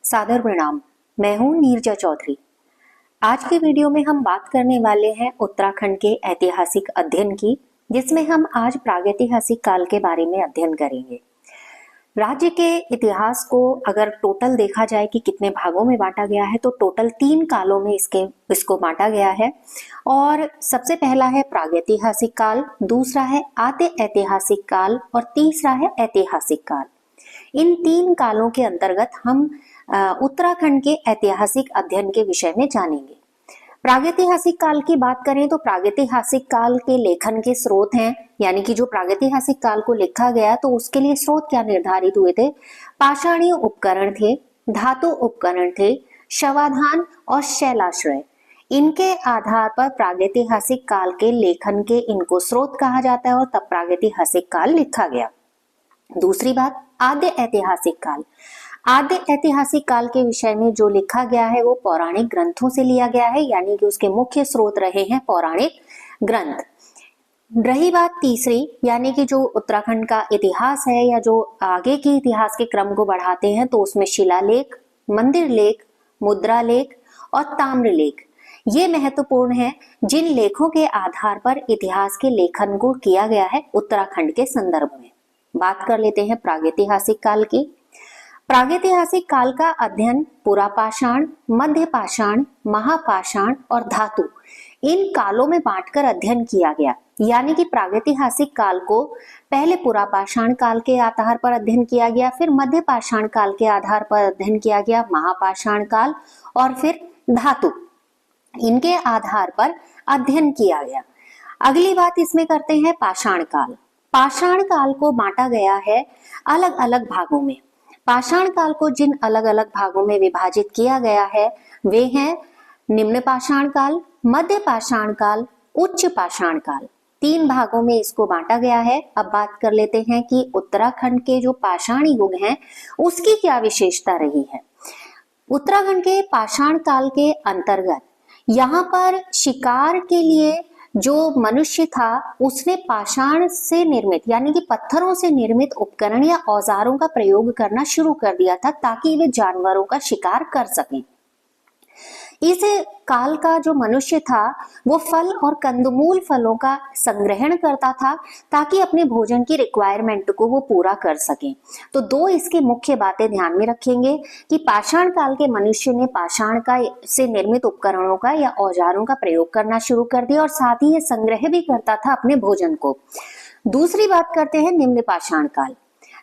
सादर प्रणाम। मैं हूं नीरजा चौधरी। आज के वीडियो में हम बात करने वाले हैं उत्तराखंड के ऐतिहासिक अध्ययन की, जिसमें हम आज प्रागैतिहासिक काल के बारे में अध्ययन करेंगे। राज्य के इतिहास को अगर टोटल देखा जाए कि कितने भागों में बांटा गया है, तो टोटल 3 कालों में इसको बांटा गया है। और सबसे पहला है प्रागैतिहासिक काल, दूसरा है आद्य ऐतिहासिक काल और तीसरा है ऐतिहासिक काल। इन 3 कालों के अंतर्गत हम उत्तराखंड के ऐतिहासिक अध्ययन के विषय में जानेंगे। प्रागैतिहासिक काल की बात करें तो प्रागैतिहासिक काल के लेखन के स्रोत हैं, यानी कि जो प्रागैतिहासिक काल को लिखा गया तो उसके लिए स्रोत क्या निर्धारित हुए थे। पाषाणीय उपकरण थे, धातु उपकरण थे, शवाधान और शैलाश्रय। इनके आधार पर प्रागैतिहासिक काल के लेखन के इनको स्रोत कहा जाता है और तब प्रागैतिहासिक काल लिखा गया। दूसरी बात, आद्य ऐतिहासिक काल। आद्य ऐतिहासिक काल के विषय में जो लिखा गया है वो पौराणिक ग्रंथों से लिया गया है, यानी कि उसके मुख्य स्रोत रहे हैं पौराणिक ग्रंथ। रही बात तीसरी, यानी कि जो उत्तराखंड का इतिहास है या जो आगे के इतिहास के क्रम को बढ़ाते हैं, तो उसमें शिलालेख, मंदिर लेख, मुद्रा लेख और ताम्र लेख ये महत्वपूर्ण है, जिन लेखों के आधार पर इतिहास के लेखन को किया गया है उत्तराखंड के संदर्भ में। बात कर लेते हैं प्रागैतिहासिक काल की। प्रागैतिहासिक काल का अध्ययन पुरापाषाण, मध्य पाषाण, महापाषाण और धातु इन कालों में बांटकर अध्ययन किया गया। यानी कि प्रागैतिहासिक काल को पहले पुरापाषाण काल के आधार पर अध्ययन किया गया, फिर मध्य पाषाण काल के आधार पर अध्ययन किया गया, महापाषाण काल और फिर धातु, इनके आधार पर अध्ययन किया गया। अगली बात इसमें करते हैं पाषाण काल। पाषाण काल को बांटा गया है अलग अलग भागों में। पाषाण काल को जिन अलग अलग भागों में विभाजित किया गया है वे हैं निम्न पाषाण काल, मध्य पाषाण काल, उच्च पाषाण काल। 3 भागों में इसको बांटा गया है। अब बात कर लेते हैं कि उत्तराखंड के जो पाषाणी युग हैं उसकी क्या विशेषता रही है। उत्तराखंड के पाषाण काल के अंतर्गत यहाँ पर शिकार के लिए जो मनुष्य था उसने पाषाण से निर्मित यानी कि पत्थरों से निर्मित उपकरण या औजारों का प्रयोग करना शुरू कर दिया था, ताकि वे जानवरों का शिकार कर सकें। इस काल का जो मनुष्य था वो फल और कंदमूल फलों का संग्रहण करता था, ताकि अपने भोजन की रिक्वायरमेंट को वो पूरा कर सके। तो 2 इसकी मुख्य बातें ध्यान में रखेंगे कि पाषाण काल के मनुष्य ने पाषाण का से निर्मित उपकरणों का या औजारों का प्रयोग करना शुरू कर दिया और साथ ही ये संग्रह भी करता था अपने भोजन को। दूसरी बात करते हैं निम्न पाषाण काल।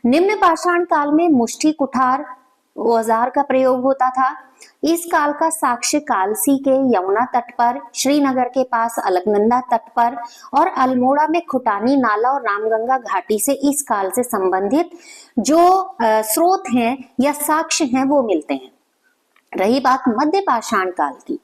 निम्न पाषाण काल में मुष्टि कुठार औजार का प्रयोग होता था। इस काल का साक्ष्य कालसी के यमुना तट पर, श्रीनगर के पास अलकनंदा तट पर और अल्मोड़ा में खुटानी नाला और रामगंगा घाटी से इस काल से संबंधित जो स्रोत हैं या साक्ष्य हैं वो मिलते हैं। रही बात मध्य पाषाण काल की।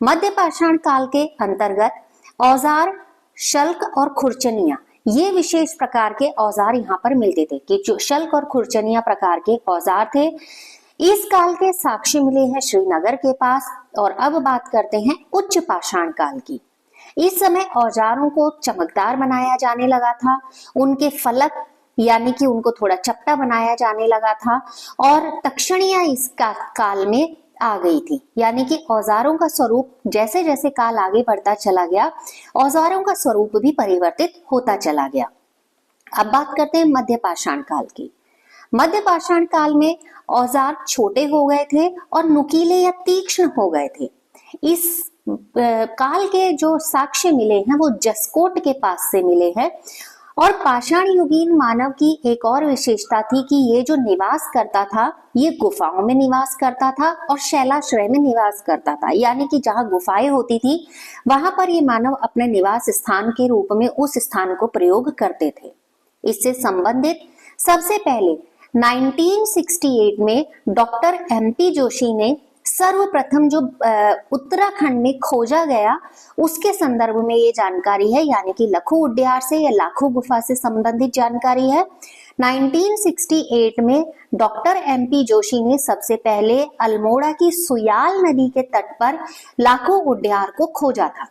मध्य पाषाण काल के अंतर्गत औजार, शल्क और खुरचनिया ये विशेष प्रकार के औजार यहाँ पर मिलते थे, कि जो शल्क और खुरचनिया प्रकार के औजार थे। इस काल के साक्ष्य मिले हैं श्रीनगर के पास। और अब बात करते हैं उच्च पाषाण काल की। इस समय औजारों को चमकदार बनाया जाने लगा था, उनके फलक यानी कि उनको थोड़ा चपटा बनाया जाने लगा था और तक्षणियां इस काल में आ गई थी। यानी कि औजारों का स्वरूप जैसे जैसे काल आगे बढ़ता चला गया, औजारों का स्वरूप भी परिवर्तित होता चला गया। अब बात करते हैं मध्य पाषाण काल की। मध्य पाषाण काल में औजार छोटे हो गए थे और नुकीले या तीक्ष्ण हो गए थे। इस काल के जो साक्ष्य मिले हैं वो जसकोट के पास से मिले हैं। और पाषाण युगीन मानव की एक और विशेषता थी कि ये जो निवास करता था ये गुफाओं में निवास करता था और शैलाश्रय में निवास करता था। यानी कि जहाँ गुफाएं होती थी वहां पर ये मानव अपने निवास स्थान के रूप में उस स्थान को प्रयोग करते थे। इससे संबंधित सबसे पहले 1968 में डॉक्टर MP जोशी ने सर्वप्रथम जो उत्तराखंड में खोजा गया उसके संदर्भ में ये जानकारी है, यानी कि लखू उड्यार से या लाखू गुफा से संबंधित जानकारी है। 1968 में डॉक्टर MP जोशी ने सबसे पहले अल्मोड़ा की सुयाल नदी के तट पर लाखू उड्यार को खोजा था।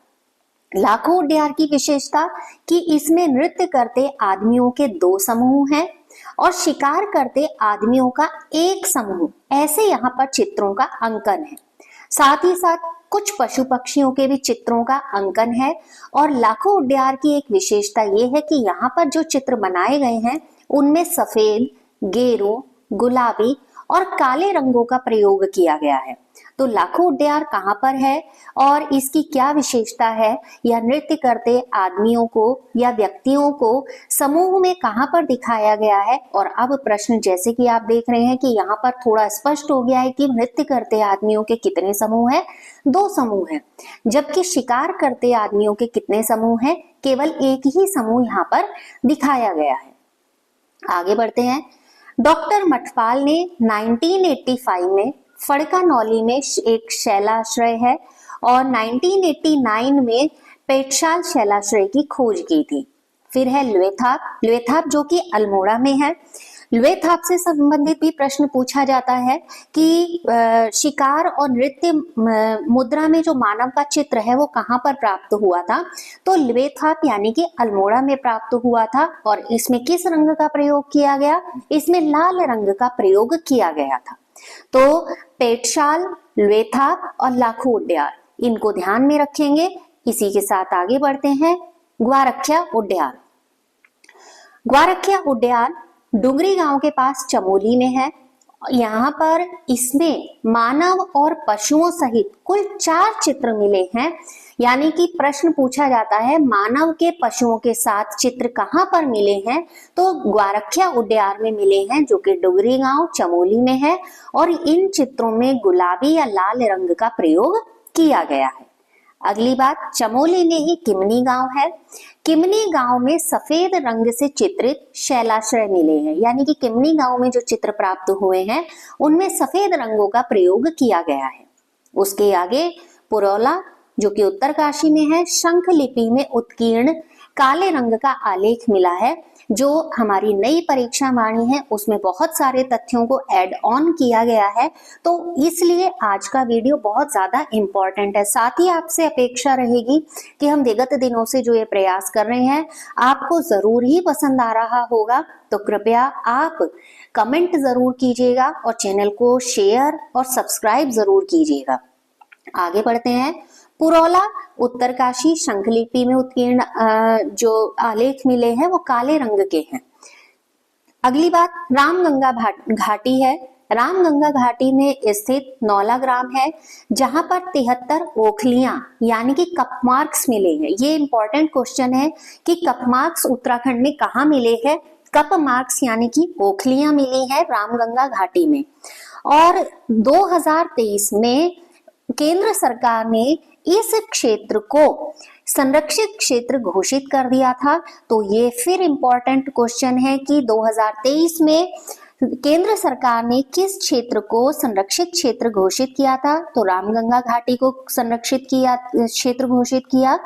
लाखू उड्यार की विशेषता कि इसमें नृत्य करते आदमियों के 2 समूह हैं। और शिकार करते आदमियों का एक समूह, ऐसे यहाँ पर चित्रों का अंकन है। साथ ही साथ कुछ पशु पक्षियों के भी चित्रों का अंकन है। और लाखों उड्यार की एक विशेषता ये है कि यहाँ पर जो चित्र बनाए गए हैं उनमें सफेद, गेरू, गुलाबी और काले रंगों का प्रयोग किया गया है। तो लाखों उड्यार कहाँ पर है और इसकी क्या विशेषता है, या नृत्य करते आदमियों को या व्यक्तियों को समूह में कहाँ पर दिखाया गया है। और अब प्रश्न जैसे कि आप देख रहे हैं कि यहाँ पर थोड़ा स्पष्ट हो गया है कि नृत्य करते आदमियों के कितने समूह हैं, 2 समूह हैं, जबकि शिकार करते आदमियों के कितने समूह हैं, केवल एक ही समूह यहाँ पर दिखाया गया है। आगे बढ़ते हैं। डॉक्टर मठपाल ने 1985 में फड़कानौली में एक शैलाश्रय है और 1989 में पेटशाल शैलाश्रय की खोज की थी। फिर है लुएथाप जो कि अल्मोड़ा में है। लुएथाप से संबंधित भी प्रश्न पूछा जाता है कि शिकार और नृत्य मुद्रा में जो मानव का चित्र है वो कहाँ पर प्राप्त हुआ था। तो लुएथाप यानी कि अल्मोड़ा में प्राप्त हुआ था। और इसमें किस रंग का प्रयोग किया गया? इसमें लाल रंग का प्रयोग किया गया था। तो पेटशाल, लुएथाप और लाखों उड्यार, इनको ध्यान में रखेंगे। इसी के साथ आगे बढ़ते हैं। ग्वारखिया उड्यार। ग्वारखिया उड्यार डुंगरी गांव के पास चमोली में है। यहाँ पर इसमें मानव और पशुओं सहित कुल 4 चित्र मिले हैं। यानी कि प्रश्न पूछा जाता है मानव के पशुओं के साथ चित्र कहाँ पर मिले हैं, तो ग्वारखिया उड्यार में मिले हैं, जो कि डुंगरी गांव चमोली में है। और इन चित्रों में गुलाबी या लाल रंग का प्रयोग किया गया है। अगली बात, चमोली में ही किमनी गांव है। किमनी गांव में सफेद रंग से चित्रित शैलाश्रय मिले हैं। यानी कि किमनी गांव में जो चित्र प्राप्त हुए हैं उनमें सफेद रंगों का प्रयोग किया गया है। उसके आगे पुरौला जो कि उत्तरकाशी में है, शंख लिपि में उत्कीर्ण काले रंग का आलेख मिला है। जो हमारी नई परीक्षा वाणी है उसमें बहुत सारे तथ्यों को ऐड ऑन किया गया है, तो इसलिए आज का वीडियो बहुत ज्यादा इम्पोर्टेंट है। साथ ही आपसे अपेक्षा रहेगी कि हम विगत दिनों से जो ये प्रयास कर रहे हैं आपको जरूर ही पसंद आ रहा होगा। तो कृपया आप कमेंट जरूर कीजिएगा और चैनल को शेयर और सब्सक्राइब जरूर कीजिएगा। आगे बढ़ते हैं। पुरौला उत्तरकाशी, शंखलिपि में उत्कीर्ण जो आलेख मिले हैं वो काले रंग के हैं। अगली बात, रामगंगा घाटी है। रामगंगा घाटी में स्थित नौला ग्राम है, जहां पर 73 ओखलियां यानी कि कप मार्क्स मिले हैं। ये इंपॉर्टेंट क्वेश्चन है कि कप मार्क्स उत्तराखंड में कहाँ मिले हैं। कप मार्क्स यानी कि ओखलियां मिली है रामगंगा घाटी में। और 2023 में केंद्र सरकार ने इस क्षेत्र को संरक्षित क्षेत्र घोषित कर दिया था। तो ये फिर इंपॉर्टेंट क्वेश्चन है कि 2023 में केंद्र सरकार ने किस क्षेत्र को संरक्षित क्षेत्र घोषित किया था। तो रामगंगा घाटी को संरक्षित किया क्षेत्र घोषित किया।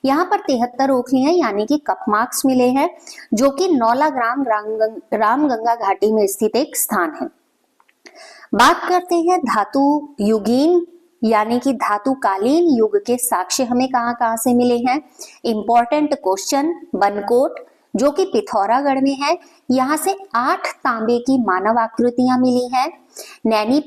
यहाँ पर 73 ओखलियां यानी कि कप मार्क्स मिले हैं, जो कि नौला ग्राम रामगंगा घाटी में स्थित एक स्थान है। बात करते हैं धातु युगीन यानी कि धातुकालीन युग के साक्ष्य हमें कहाँ से मिले हैं। इंपॉर्टेंट क्वेश्चन, बनकोट जो कि पिथौरागढ़ में है, यहाँ से 8 तांबे की मानव आकृतियां मिली हैं। नैनी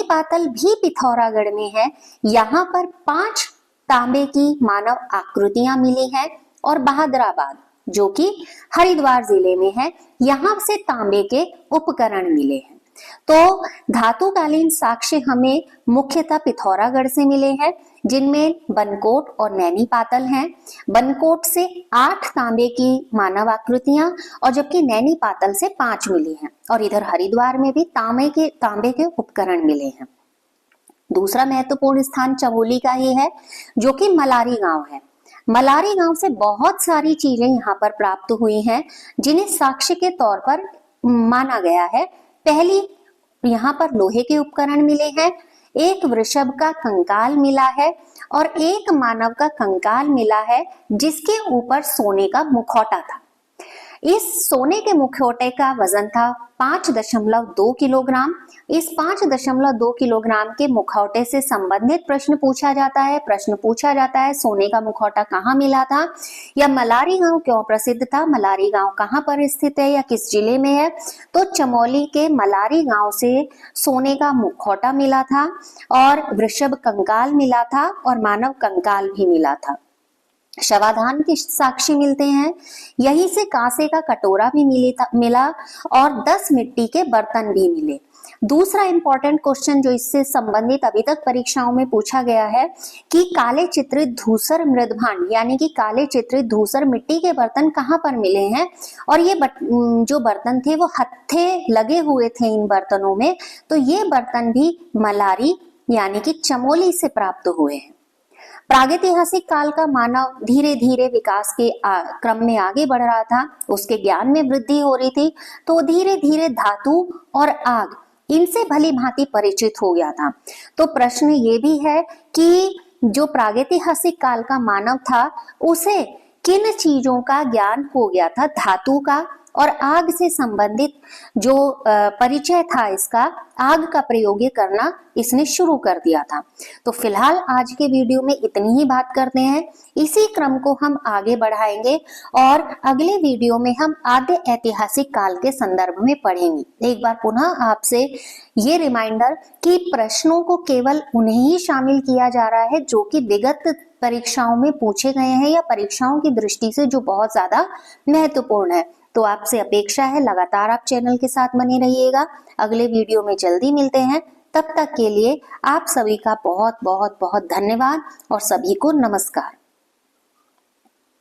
पातल भी पिथौरागढ़ में है, यहाँ पर 5 तांबे की मानव आकृतियां मिली हैं। और बहादुराबाद जो कि हरिद्वार जिले में है, यहाँ से तांबे के उपकरण मिले हैं। तो धातुकालीन साक्ष्य हमें मुख्यतः पिथौरागढ़ से मिले हैं, जिनमें बनकोट और नैनी पातल हैं। बनकोट से 8 तांबे की मानव आकृतियां और जबकि नैनी पातल से 5 मिली हैं। और इधर हरिद्वार में भी तांबे के उपकरण मिले हैं। दूसरा महत्वपूर्ण स्थान चमोली का ही है, जो कि मलारी गांव है। मलारी गांव से बहुत सारी चीजें यहाँ पर प्राप्त हुई हैं, जिन्हें साक्ष्य के तौर पर माना गया है। पहली, यहाँ पर लोहे के उपकरण मिले हैं, एक वृषभ का कंकाल मिला है और एक मानव का कंकाल मिला है, जिसके ऊपर सोने का मुखौटा था। इस सोने के मुखौटे का वजन था 5.2 किलोग्राम। इस 5.2 किलोग्राम के मुखौटे से संबंधित प्रश्न पूछा जाता है। प्रश्न पूछा जाता है सोने का मुखौटा कहाँ मिला था, या मलारी गांव क्यों प्रसिद्ध था, मलारी गांव कहाँ पर स्थित है या किस जिले में है। तो चमोली के मलारी गांव से सोने का मुखौटा मिला था और वृषभ कंकाल मिला था और मानव कंकाल भी मिला था। शवाधान के साक्ष्य मिलते हैं। यहीं से कांसे का कटोरा भी मिला और 10 मिट्टी के बर्तन भी मिले। दूसरा इंपॉर्टेंट क्वेश्चन जो इससे संबंधित अभी तक परीक्षाओं में पूछा गया है कि काले चित्रित धूसर मृदभांड यानी कि काले चित्रित धूसर मिट्टी के बर्तन कहाँ पर मिले हैं, और ये जो बर्तन थे वो हत्थे लगे हुए थे इन बर्तनों में। तो ये बर्तन भी मलारी यानी कि चमोली से प्राप्त हुए हैं। प्रागैतिहासिक काल का मानव धीरे धीरे विकास के क्रम में आगे बढ़ रहा था, उसके ज्ञान में वृद्धि हो रही थी, तो धीरे धीरे धातु और आग इनसे भली भांति परिचित हो गया था। तो प्रश्न ये भी है कि जो प्रागैतिहासिक काल का मानव था उसे किन चीजों का ज्ञान हो गया था, धातु का और आग से संबंधित जो परिचय था इसका, आग का प्रयोग करना इसने शुरू कर दिया था। तो फिलहाल आज के वीडियो में इतनी ही बात करते हैं। इसी क्रम को हम आगे बढ़ाएंगे और अगले वीडियो में हम आद्य ऐतिहासिक काल के संदर्भ में पढ़ेंगे। एक बार पुनः आपसे ये रिमाइंडर कि प्रश्नों को केवल उन्हें ही शामिल किया जा रहा है जो कि विगत परीक्षाओं में पूछे गए हैं या परीक्षाओं की दृष्टि से जो बहुत ज्यादा महत्वपूर्ण है। तो आपसे अपेक्षा है लगातार आप चैनल के साथ बने रहिएगा। अगले वीडियो में जल्दी मिलते हैं। तब तक के लिए आप सभी का बहुत बहुत बहुत धन्यवाद और सभी को नमस्कार।